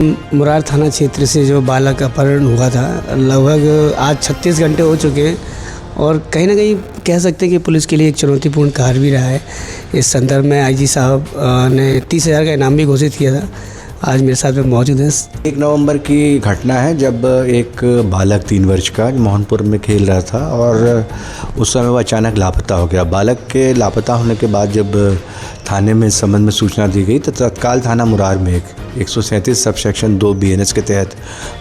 मुरार थाना क्षेत्र से जो बालक अपहरण हुआ था, लगभग आज 36 घंटे हो चुके हैं और कहीं ना कहीं कह सकते हैं कि पुलिस के लिए एक चुनौतीपूर्ण कार्य भी रहा है। इस संदर्भ में आईजी साहब ने 30,000 का इनाम भी घोषित किया था। आज मेरे साथ में मौजूद हैं। 1 नवंबर की घटना है जब एक बालक 3 वर्ष का मोहनपुर में खेल रहा था और उस समय वो अचानक लापता हो गया। बालक के लापता होने के बाद जब थाने में इस संबंध में सूचना दी गई तो तत्काल थाना मुरार में 137 सब सेक्शन 2 BNS के तहत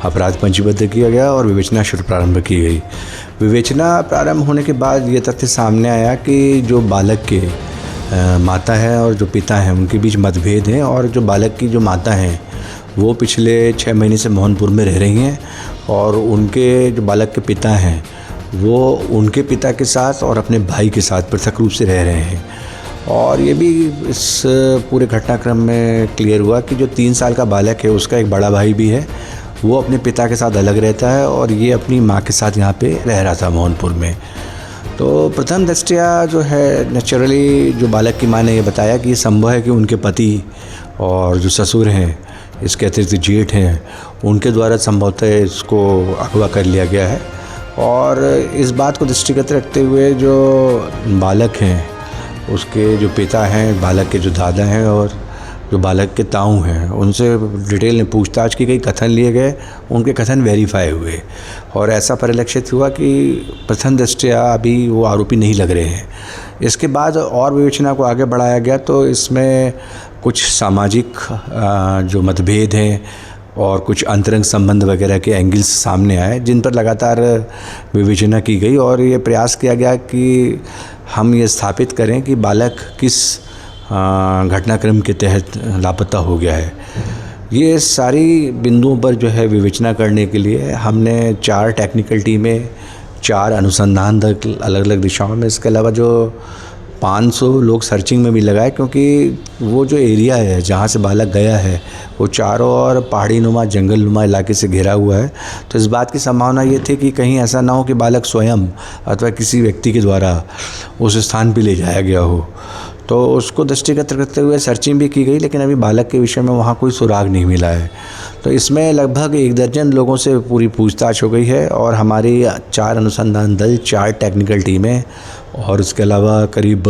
अपराध पंजीबद्ध किया गया और विवेचना शुरू प्रारंभ की गई। विवेचना प्रारंभ होने के बाद ये तथ्य सामने आया कि जो बालक के माता है और जो पिता हैं उनके बीच मतभेद हैं और जो बालक की जो माता हैं वो पिछले 6 महीने से मोहनपुर में रह रही हैं और उनके जो बालक के पिता हैं वो उनके पिता के साथ और अपने भाई के साथ पृथक रूप से रह रहे हैं। और ये भी इस पूरे घटनाक्रम में क्लियर हुआ कि जो 3 साल का बालक है उसका एक बड़ा भाई भी है, वो अपने पिता के साथ अलग रहता है और ये अपनी माँ के साथ यहाँ पे रह रहा था मोहनपुर में। तो प्रथम दृष्टया जो है नेचुरली जो बालक की माँ ने ये बताया कि ये संभव है कि उनके पति और जो ससुर हैं, इसके अतिरिक्त जेठ हैं, उनके द्वारा संभवतः इसको अगवा कर लिया गया है। और इस बात को दृष्टिगत रखते हुए जो बालक हैं उसके जो पिता हैं, बालक के जो दादा हैं और जो बालक के ताऊ हैं, उनसे डिटेल में पूछताछ की गई, कथन लिए गए, उनके कथन वेरीफाई हुए और ऐसा परिलक्षित हुआ कि प्रथम दृष्टया अभी वो आरोपी नहीं लग रहे हैं। इसके बाद और विवेचना को आगे बढ़ाया गया तो इसमें कुछ सामाजिक जो मतभेद हैं और कुछ अंतरंग संबंध वगैरह के एंगल्स सामने आए जिन पर लगातार विवेचना की गई और ये प्रयास किया गया कि हम ये स्थापित करें कि बालक किस घटनाक्रम के तहत लापता हो गया है। ये सारी बिंदुओं पर जो है विवेचना करने के लिए हमने 4 टेक्निकल टीमें, 4 अनुसंधान दल अलग अलग दिशाओं में, इसके अलावा जो 500 लोग सर्चिंग में भी लगाए क्योंकि वो जो एरिया है जहाँ से बालक गया है वो चारों ओर पहाड़ी नुमा जंगल नुमा इलाके से घिरा हुआ है। तो इस बात की संभावना ये थी कि कहीं ऐसा ना हो कि बालक स्वयं अथवा किसी व्यक्ति के द्वारा उस स्थान पर ले जाया गया हो। तो उसको दृष्टिगत रखते हुए सर्चिंग भी की गई, लेकिन अभी बालक के विषय में वहाँ कोई सुराग नहीं मिला है। तो इसमें लगभग 1 दर्जन लोगों से पूरी पूछताछ हो गई है और हमारी 4 अनुसंधान दल, 4 टेक्निकल टीमें और उसके अलावा करीब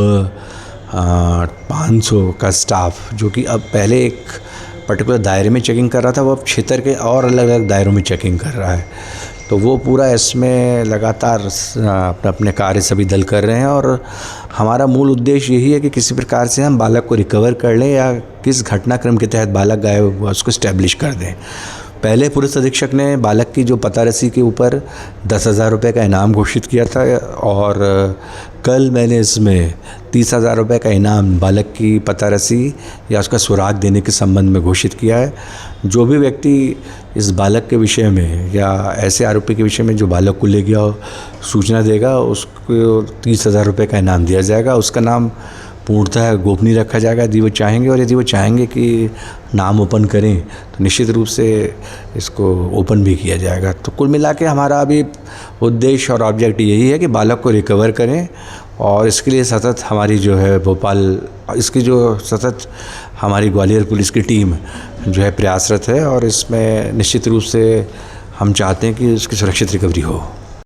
500 का स्टाफ, जो कि अब पहले एक पर्टिकुलर दायरे में चेकिंग कर रहा था, वो अब क्षेत्र के और अलग अलग दायरों में चेकिंग कर रहा है। तो वो पूरा इसमें लगातार अपने कार्य सभी दल कर रहे हैं और हमारा मूल उद्देश्य यही है कि किसी प्रकार से हम बालक को रिकवर कर लें या किस घटनाक्रम के तहत बालक गायब हुआ उसको इस्टेब्लिश कर दें। पहले पुलिस अधीक्षक ने बालक की जो पता रसी के ऊपर 10,000 रुपये का इनाम घोषित किया था और कल मैंने इसमें 30,000 रुपये का इनाम बालक की पता रसी या उसका सुराग देने के संबंध में घोषित किया है। जो भी व्यक्ति इस बालक के विषय में या ऐसे आरोपी के विषय में जो बालक को ले गया सूचना देगा, उसको 30,000 रुपये का इनाम दिया जाएगा। उसका नाम पूर्णतः गोपनीय रखा जाएगा यदि वो चाहेंगे, और यदि वो चाहेंगे कि नाम ओपन करें तो निश्चित रूप से इसको ओपन भी किया जाएगा। तो कुल मिला के हमारा अभी उद्देश्य और ऑब्जेक्ट यही है कि बालक को रिकवर करें और इसके लिए सतत हमारी जो है भोपाल, इसकी जो सतत हमारी ग्वालियर पुलिस की टीम जो है प्रयासरत है और इसमें निश्चित रूप से हम चाहते हैं कि उसकी सुरक्षित रिकवरी हो।